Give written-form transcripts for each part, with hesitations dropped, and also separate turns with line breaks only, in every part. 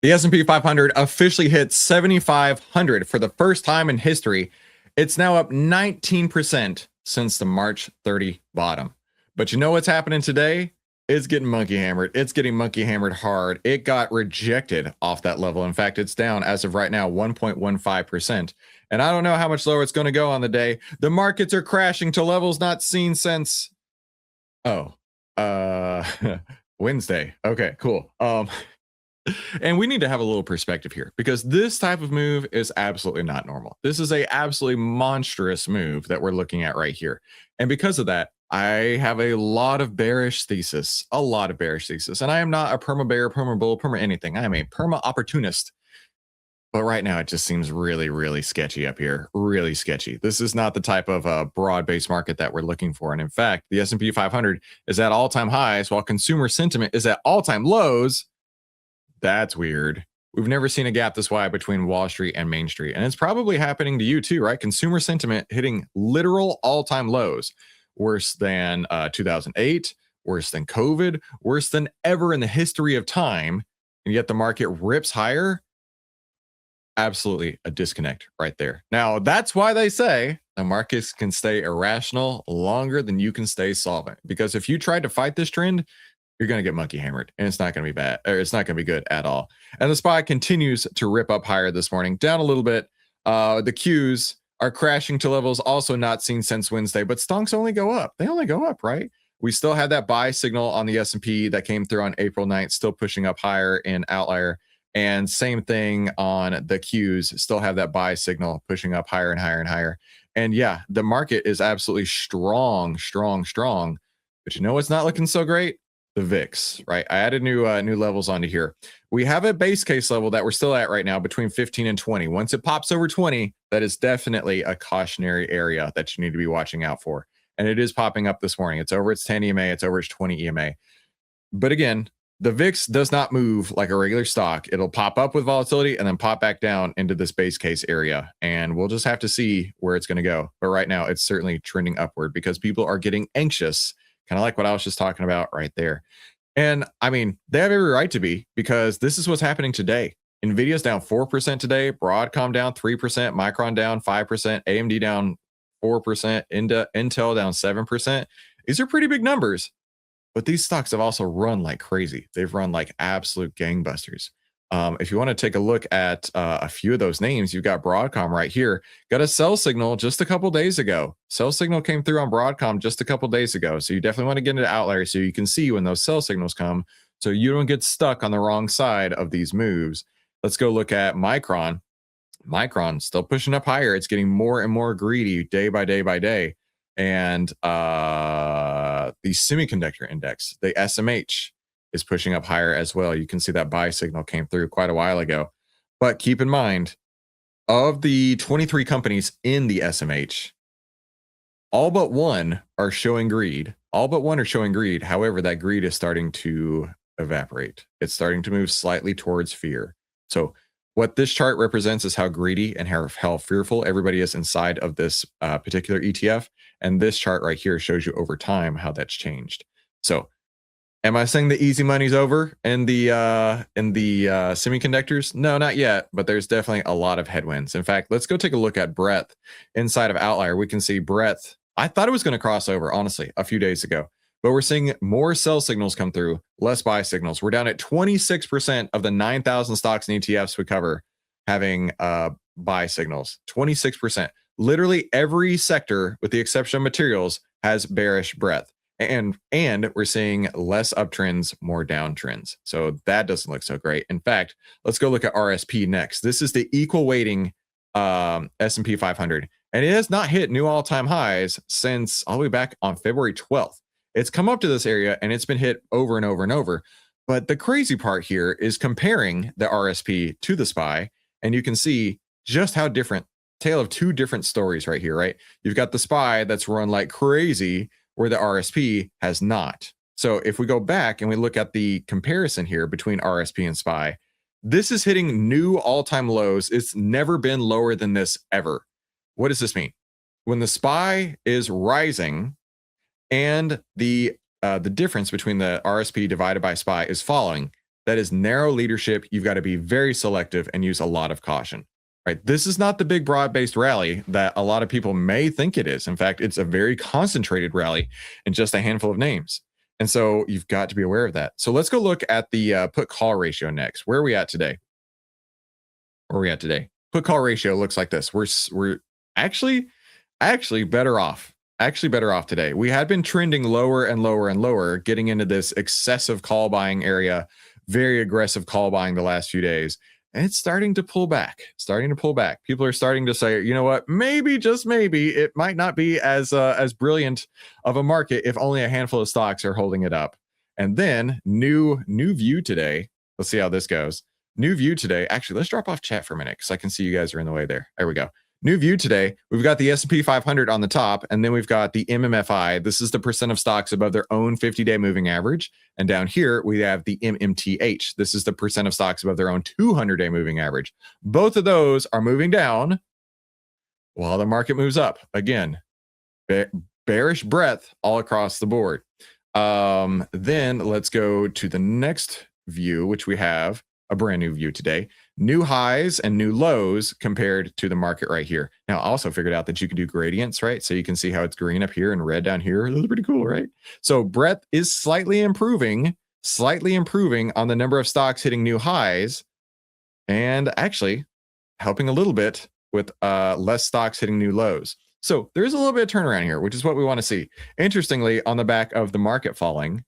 The S&P 500 officially hit 7,500 for the first time in history. It's now up 19% since the March 30 bottom. But you know what's happening today? It's getting monkey hammered. It's getting monkey hammered hard. It got rejected off that level. In fact, it's down as of right now 1.15%. And I don't know how much lower it's going to go on the day. The markets are crashing to levels not seen since uh Wednesday. Okay, cool. And we need to have a little perspective here because this type of move is absolutely not normal. This is a absolutely monstrous move that we're looking at right here. And because of that, I have a lot of bearish thesis, And I am not a perma bear, perma bull, perma anything. I am a perma opportunist. But right now, it just seems really, really sketchy up here. Really sketchy. This is not the type of broad-based market that we're looking for. And in fact, the S&P 500 is at all-time highs while consumer sentiment is at all-time lows. That's weird. We've never seen a gap this wide between Wall Street and Main Street. And it's probably happening to you too, right? Consumer sentiment hitting literal all-time lows. Worse than 2008, worse than COVID, worse than ever in the history of time. And yet the market rips higher. Absolutely a disconnect right there. Now, that's why they say the markets can stay irrational longer than you can stay solvent. Because if you tried to fight this trend, you're going to get monkey hammered and it's not going to be bad, or it's not going to be good at all. And the SPY continues to rip up higher this morning, down a little bit. The Qs are crashing to levels also not seen since Wednesday, but stonks only go up. They only go up, right? We still had that buy signal on the S&P that came through on April 9th, still pushing up higher in OVTLYR. And same thing on the Qs, still have that buy signal pushing up higher and higher and higher. And yeah, the market is absolutely strong. But you know what's not looking so great? The VIX, right? I added new levels onto here. We have a base case level that we're still at right now between 15 and 20. Once it pops over 20, that is definitely a cautionary area that you need to be watching out for. And it is popping up this morning. It's over its 10 EMA, it's over its 20 EMA. But again, the VIX does not move like a regular stock. It'll pop up with volatility and then pop back down into this base case area. And we'll just have to see where it's going to go. But right now, it's certainly trending upward because people are getting anxious, kind of like what I was just talking about right there. And I mean, they have every right to be because this is what's happening today. NVIDIA's down 4% today, Broadcom down 3%, Micron down 5%, AMD down 4%, Intel down 7%. These are pretty big numbers. But these stocks have also run like crazy. They've run like absolute gangbusters. If you want to take a look at a few of those names, you've got Broadcom right here. Got a sell signal just a couple days ago. Sell signal came through on Broadcom just a couple days ago. So you definitely want to get into OVTLYR so you can see when those sell signals come so you don't get stuck on the wrong side of these moves. Let's go look at Micron. Micron still pushing up higher. It's getting more and more greedy day by day by day. And the semiconductor index, the SMH, is pushing up higher as well. You can see that buy signal came through quite a while ago. But keep in mind, of the 23 companies in the SMH, all but one are showing greed. However, that greed is starting to evaporate. It's starting to move slightly towards fear. So what this chart represents is how greedy and how fearful everybody is inside of this particular ETF. And this chart right here shows you over time how that's changed. So am I saying the easy money's over in the semiconductors? No, not yet, but there's definitely a lot of headwinds. In fact, let's go take a look at breadth inside of OVTLYR. We can see breadth. I thought it was going to cross over, honestly, a few days ago, but we're seeing more sell signals come through, less buy signals. We're down at 26% of the 9,000 stocks and ETFs we cover having buy signals. 26%. Literally every sector, with the exception of materials, has bearish breadth. And we're seeing less uptrends, more downtrends. So that doesn't look so great. In fact, let's go look at RSP next. This is the equal weighting S&P 500. And it has not hit new all-time highs since all the way back on February 12th. It's come up to this area and it's been hit over and over and over. But the crazy part here is comparing the RSP to the SPY. And you can see just how different, tale of two different stories right here, right? You've got the SPY that's run like crazy where the RSP has not. So if we go back and we look at the comparison here between RSP and SPY, this is hitting new all-time lows. It's never been lower than this ever. What does this mean? When the SPY is rising and the difference between the RSP divided by SPY is falling, that is narrow leadership. You've got to be very selective and use a lot of caution. Right. This is not the big broad-based rally that a lot of people may think it is. In fact, it's a very concentrated rally in just a handful of names. And so you've got to be aware of that. So let's go look at the put call ratio next. Where are we at today? Put call ratio looks like this. We're actually better off. Actually better off today. We had been trending lower and lower and lower, getting into this excessive call buying area, very aggressive call buying the last few days. And it's starting to pull back. People are starting to say, you know what, maybe, just maybe, it might not be as brilliant of a market if only a handful of stocks are holding it up. And then new view today. Let's see how this goes. New view today. Actually, let's drop off chat for a minute because I can see you guys are in the way there. There we go. New view today. We've got the S&P 500 on the top, and then we've got the MMFI. This is the percent of stocks above their own 50-day moving average. And down here, we have the MMTH. This is the percent of stocks above their own 200-day moving average. Both of those are moving down while the market moves up. Again, bearish breadth all across the board. Then let's go to the next view, which we have a brand new view today. New highs and new lows compared to the market right here. Now, I also figured out that you can do gradients, right? So you can see how it's green up here and red down here. That's pretty cool, right? So breadth is slightly improving on the number of stocks hitting new highs, and actually helping a little bit with less stocks hitting new lows. So there's a little bit of turnaround here, which is what we want to see. Interestingly, on the back of the market falling,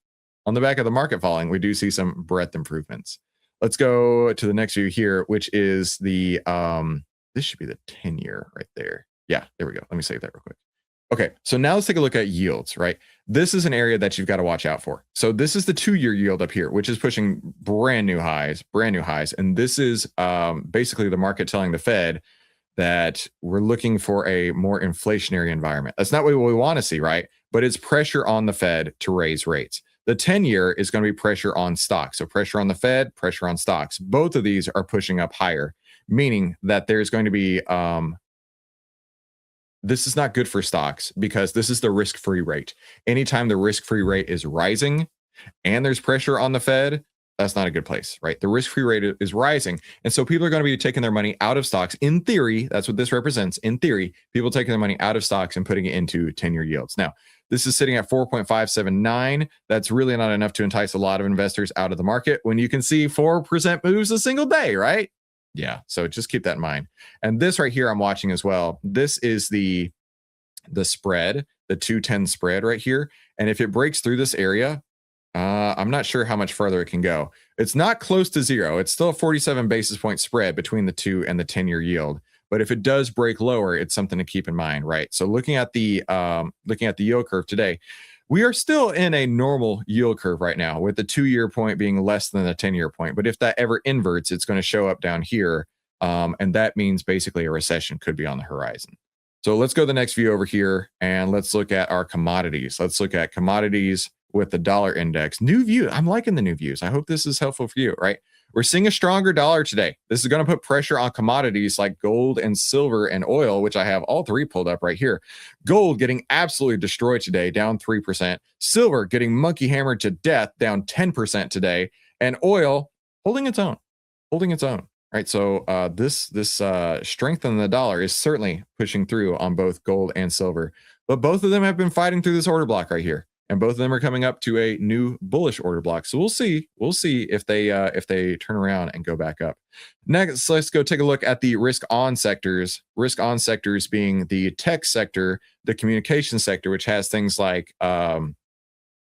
we do see some breadth improvements. Let's go to the next view here, which is the, this should be the 10-year right there. Yeah, there we go. Let me save that real quick. Okay, so now let's take a look at yields, right? This is an area that you've got to watch out for. So this is the 2-year yield up here, which is pushing brand new highs. And this is basically the market telling the Fed that we're looking for a more inflationary environment. That's not what we want to see, right? But it's pressure on the Fed to raise rates. The 10-year is going to be pressure on stocks. So pressure on the Fed, pressure on stocks. Both of these are pushing up higher, meaning that there's going to be, this is not good for stocks because this is the risk-free rate. Anytime the risk-free rate is rising and there's pressure on the Fed, that's not a good place, right? The risk-free rate is rising. And so people are going to be taking their money out of stocks. In theory, that's what this represents. In theory, people taking their money out of stocks and putting it into 10-year yields. Now, this is sitting at 4.579. That's really not enough to entice a lot of investors out of the market when you can see 4% moves a single day, right? Yeah, so just keep that in mind. And this right here I'm watching as well. This is the spread, the 210 spread right here. And if it breaks through this area, I'm not sure how much further it can go. It's not close to zero. It's still a 47 basis point spread between the 2 and the 10-year yield. But if it does break lower, it's something to keep in mind, right? So looking at the yield curve today, we are still in a normal yield curve right now, with the 2-year point being less than the 10-year point. But if that ever inverts, it's going to show up down here, and that means basically a recession could be on the horizon. So let's go to the next view over here, and let's look at our commodities. Let's look at commodities with the dollar index. New view. I'm liking the new views. I hope this is helpful for you, right? We're seeing a stronger dollar today. This is going to put pressure on commodities like gold and silver and oil, which I have all three pulled up right here. Gold getting absolutely destroyed today, down 3%. Silver getting monkey hammered to death, down 10% today. And oil holding its own, right? So this strength in the dollar is certainly pushing through on both gold and silver. But both of them have been fighting through this order block right here. And both of them are coming up to a new bullish order block. So we'll see if they turn around and go back up. Next, let's go take a look at the risk on sectors. Risk on sectors being the tech sector, the communication sector, which has things like what am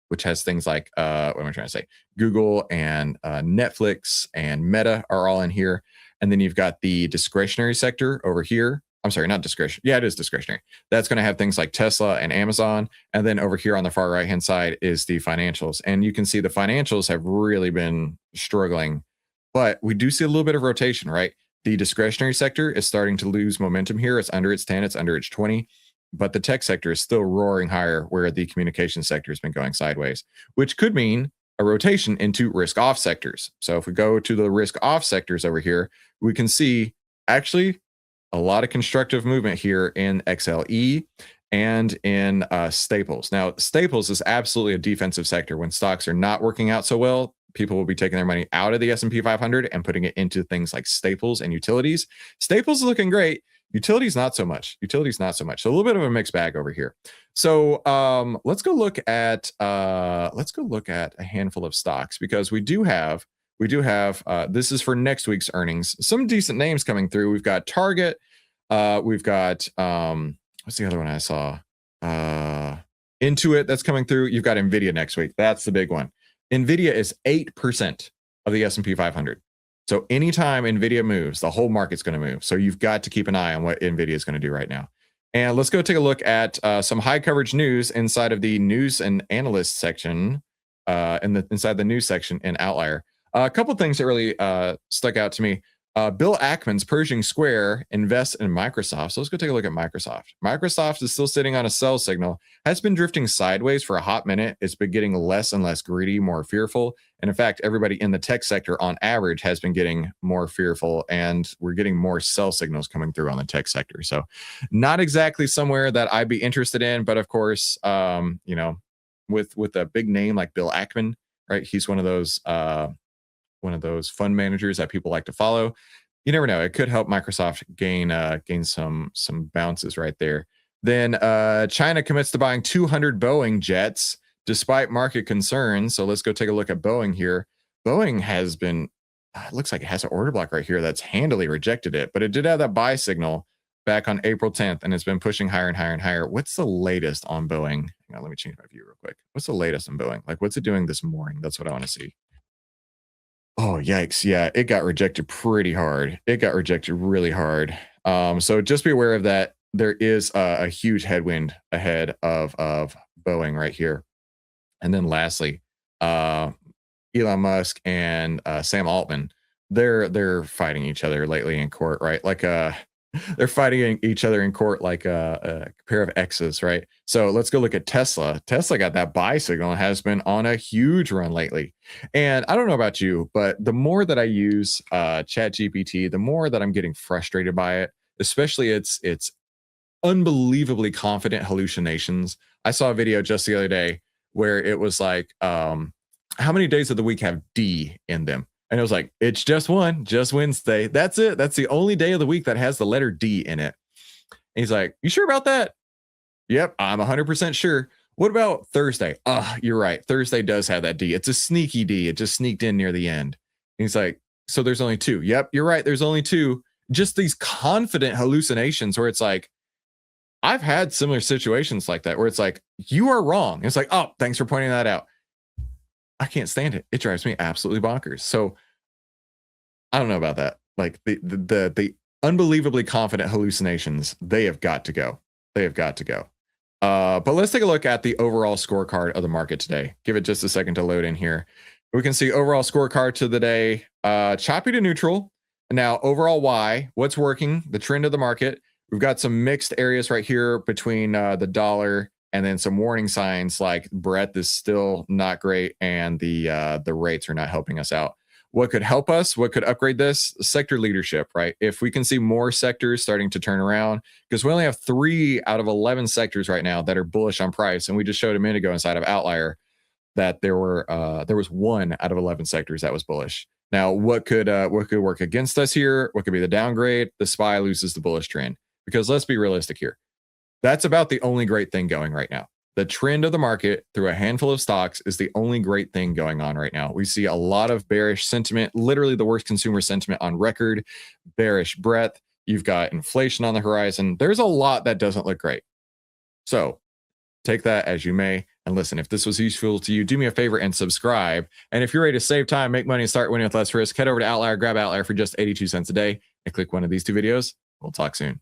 I trying to say? Google and Netflix and Meta are all in here. And then you've got the discretionary sector over here. I'm sorry, not discretionary. Yeah, it is discretionary. That's going to have things like Tesla and Amazon. And then over here on the far right-hand side is the financials. And you can see the financials have really been struggling. But we do see a little bit of rotation, right? The discretionary sector is starting to lose momentum here. It's under its 10, it's under its 20. But the tech sector is still roaring higher, where the communication sector has been going sideways, which could mean a rotation into risk-off sectors. So if we go to the risk-off sectors over here, we can see actually a lot of constructive movement here in XLE and in Staples. Now, Staples is absolutely a defensive sector. When stocks are not working out so well, people will be taking their money out of the S&P 500 and putting it into things like staples and utilities. Staples is looking great. Utilities not so much. Utilities not so much. So a little bit of a mixed bag over here. So let's go look at a handful of stocks, because we do have this is for next week's earnings. Some decent names coming through. We've got Target. We've got what's the other one I saw? Intuit, that's coming through. You've got Nvidia next week. That's the big one. Nvidia is 8% of the S&P 500. So anytime Nvidia moves, the whole market's going to move. So you've got to keep an eye on what Nvidia is going to do right now. And let's go take a look at some high coverage news inside of the news and analyst section, inside the news section in OVTLYR. A couple things that really stuck out to me. Bill Ackman's Pershing Square invests in Microsoft. So let's go take a look at Microsoft. Microsoft is still sitting on a sell signal, has been drifting sideways for a hot minute. It's been getting less and less greedy, more fearful. And in fact, everybody in the tech sector on average has been getting more fearful, and we're getting more sell signals coming through on the tech sector. So not exactly somewhere that I'd be interested in, but of course, you know, with a big name like Bill Ackman, right? He's one of those fund managers that people like to follow. You never know. It could help Microsoft gain some bounces right there. Then China commits to buying 200 Boeing jets despite market concerns. So let's go take a look at Boeing here. Boeing has been, it looks like it has an order block right here that's handily rejected it, but it did have that buy signal back on April 10th, and it's been pushing higher and higher and higher. What's the latest on Boeing? Hang on, let me change my view real quick. What's the latest on Boeing? Like, what's it doing this morning? That's what I want to see. Oh, yikes. Yeah, it got rejected pretty hard. It got rejected really hard. So just be aware of that. There is a huge headwind ahead of Boeing right here. And then lastly, Elon Musk and Sam Altman, they're fighting each other lately in court, right? Like they're fighting each other in court like a pair of exes, right? So let's go look at Tesla. Tesla got that buy signal and has been on a huge run lately. And I don't know about you, but the more that I use ChatGPT, the more that I'm getting frustrated by it, especially its unbelievably confident hallucinations. I saw a video just the other day where it was like, how many days of the week have D in them? And it was like, it's just one, just Wednesday. That's it. That's the only day of the week that has the letter D in it. And he's like, you sure about that? Yep, I'm 100% sure. What about Thursday? You're right. Thursday does have that D. It's a sneaky D. It just sneaked in near the end. And he's like, so there's only two. Yep, you're right. There's only two. Just these confident hallucinations where it's like, I've had similar situations like that where it's like, you are wrong. It's like, oh, thanks for pointing that out. I can't stand it. It drives me absolutely bonkers. So I don't know about that. Like the unbelievably confident hallucinations, they have got to go. They have got to go. But let's take a look at the overall scorecard of the market today. Give it just a second to load in here. We can see overall scorecard to the day, choppy to neutral. Now, overall, why? What's working? The trend of the market. We've got some mixed areas right here between the dollar and then some warning signs like breadth is still not great and the rates are not helping us out. What could help us? What could upgrade this? Sector leadership, right? If we can see more sectors starting to turn around, because we only have 3 out of 11 sectors right now that are bullish on price, and we just showed a minute ago inside of OVTLYR that there was 1 out of 11 sectors that was bullish. Now, what could work against us here? What could be the downgrade? The SPY loses the bullish trend. Because let's be realistic here. That's about the only great thing going right now. The trend of the market through a handful of stocks is the only great thing going on right now. We see a lot of bearish sentiment, literally the worst consumer sentiment on record, bearish breadth. You've got inflation on the horizon. There's a lot that doesn't look great. So take that as you may. And listen, if this was useful to you, do me a favor and subscribe. And if you're ready to save time, make money, and start winning with less risk, head over to OVTLYR, grab OVTLYR for just 82 cents a day, and click one of these 2 videos. We'll talk soon.